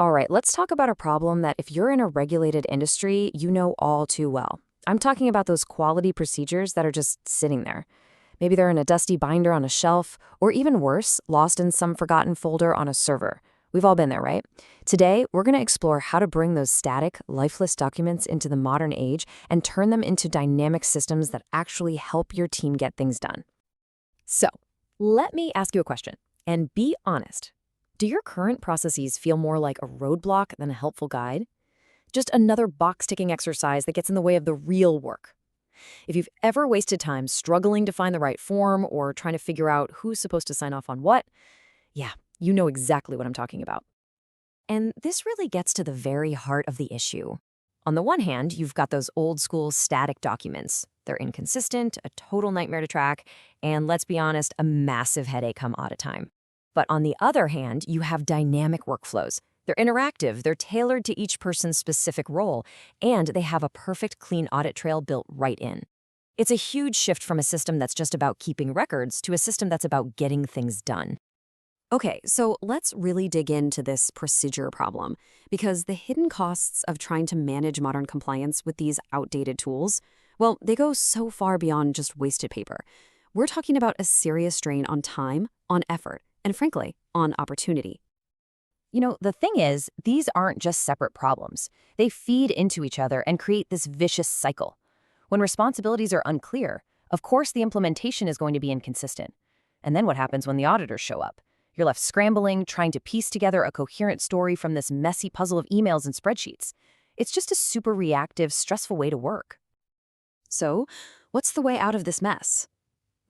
All right, let's talk about a problem that if you're in a regulated industry, you know all too well. I'm talking about those quality procedures that are just sitting there. Maybe they're in a dusty binder on a shelf, or even worse, lost in some forgotten folder on a server. We've all been there, right? Today, we're going to explore how to bring those static, lifeless documents into the modern age and turn them into dynamic systems that actually help your team get things done. So, let me ask you a question, and be honest. Do your current processes feel more like a roadblock than a helpful guide? Just another box-ticking exercise that gets in the way of the real work. If you've ever wasted time struggling to find the right form or trying to figure out who's supposed to sign off on what, yeah, you know exactly what I'm talking about. And this really gets to the very heart of the issue. On the one hand, you've got those old-school static documents. They're inconsistent, a total nightmare to track, and let's be honest, a massive headache come audit time. But on the other hand, you have dynamic workflows. They're interactive, they're tailored to each person's specific role, and they have a perfect clean audit trail built right in. It's a huge shift from a system that's just about keeping records to a system that's about getting things done. Okay, so let's really dig into this procedure problem, because the hidden costs of trying to manage modern compliance with these outdated tools, well, they go so far beyond just wasted paper. We're talking about a serious strain on time, on effort, and frankly, on opportunity. You know, the thing is, these aren't just separate problems. They feed into each other and create this vicious cycle. When responsibilities are unclear, of course the implementation is going to be inconsistent. And then what happens when the auditors show up? You're left scrambling, trying to piece together a coherent story from this messy puzzle of emails and spreadsheets. It's just a super reactive, stressful way to work. So, what's the way out of this mess?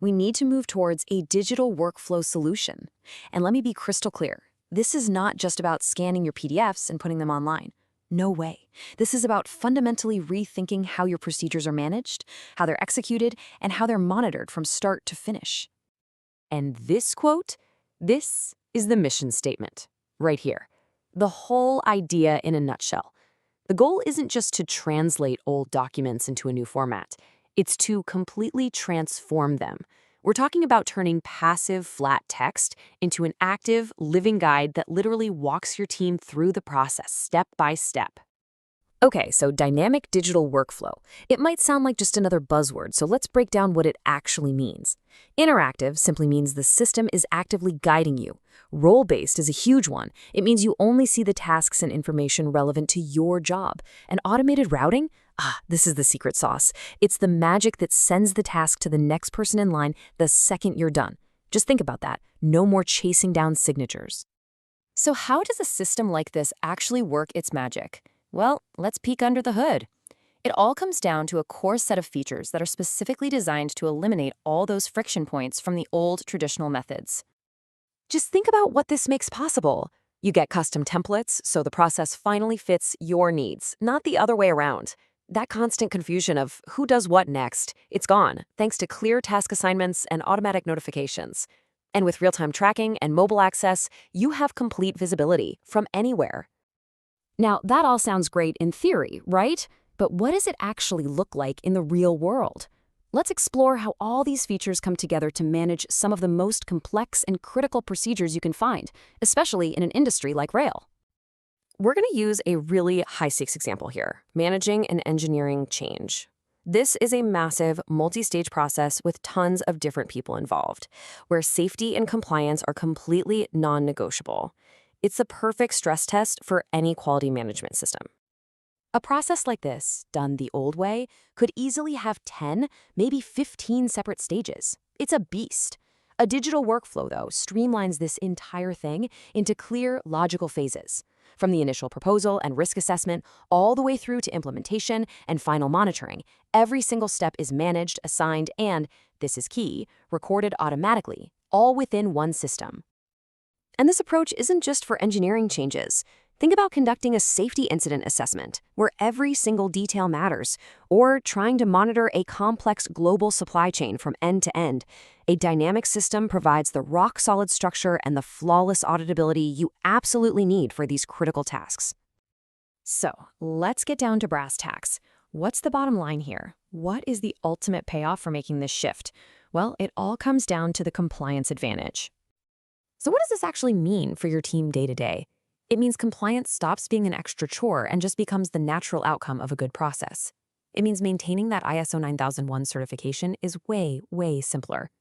We need to move towards a digital workflow solution. And let me be crystal clear. This is not just about scanning your PDFs and putting them online. No way. This is about fundamentally rethinking how your procedures are managed, how they're executed, and how they're monitored from start to finish. And this quote, this is the mission statement, right here. The whole idea in a nutshell. The goal isn't just to translate old documents into a new format. It's to completely transform them. We're talking about turning passive, flat text into an active, living guide that literally walks your team through the process step by step. Okay, so dynamic digital workflow. It might sound like just another buzzword, so let's break down what it actually means. Interactive simply means the system is actively guiding you. Role-based is a huge one. It means you only see the tasks and information relevant to your job. And automated routing? This is the secret sauce. It's the magic that sends the task to the next person in line the second you're done. Just think about that. No more chasing down signatures. So how does a system like this actually work its magic? Well, let's peek under the hood. It all comes down to a core set of features that are specifically designed to eliminate all those friction points from the old traditional methods. Just think about what this makes possible. You get custom templates, so the process finally fits your needs, not the other way around. That constant confusion of who does what next, it's gone, thanks to clear task assignments and automatic notifications. And with real-time tracking and mobile access, you have complete visibility from anywhere. Now, that all sounds great in theory, right? But what does it actually look like in the real world? Let's explore how all these features come together to manage some of the most complex and critical procedures you can find, especially in an industry like rail. We're going to use a really high-stakes example here, managing an engineering change. This is a massive, multi-stage process with tons of different people involved, where safety and compliance are completely non-negotiable. It's the perfect stress test for any quality management system. A process like this, done the old way, could easily have 10, maybe 15 separate stages. It's a beast. A digital workflow, though, streamlines this entire thing into clear, logical phases. From the initial proposal and risk assessment all the way through to implementation and final monitoring, every single step is managed, assigned, and, this is key, recorded automatically, all within one system. And this approach isn't just for engineering changes. Think about conducting a safety incident assessment, where every single detail matters, or trying to monitor a complex global supply chain from end to end. A dynamic system provides the rock-solid structure and the flawless auditability you absolutely need for these critical tasks. So, let's get down to brass tacks. What's the bottom line here? What is the ultimate payoff for making this shift? Well, it all comes down to the compliance advantage. So what does this actually mean for your team day to day? It means compliance stops being an extra chore and just becomes the natural outcome of a good process. It means maintaining that ISO 9001 certification is way, way simpler.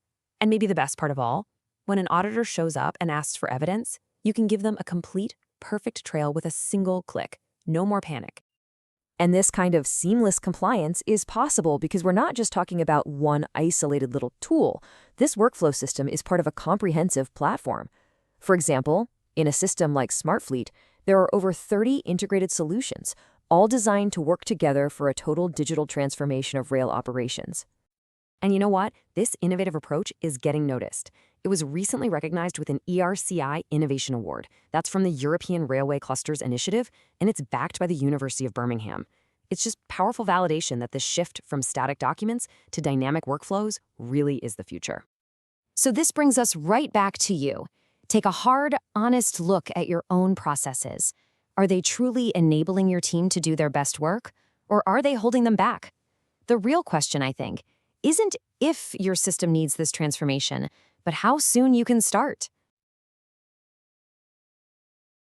And maybe the best part of all, when an auditor shows up and asks for evidence, you can give them a complete, perfect trail with a single click. No more panic. And this kind of seamless compliance is possible because we're not just talking about one isolated little tool. This workflow system is part of a comprehensive platform. For example, in a system like SmartFleet, there are over 30 integrated solutions, all designed to work together for a total digital transformation of rail operations. And you know what? This innovative approach is getting noticed. It was recently recognized with an ERCI Innovation Award. That's from the European Railway Clusters Initiative, and it's backed by the University of Birmingham. It's just powerful validation that this shift from static documents to dynamic workflows really is the future. So this brings us right back to you. Take a hard, honest look at your own processes. Are they truly enabling your team to do their best work, or are they holding them back? The real question, I think, isn't if your system needs this transformation, but how soon you can start.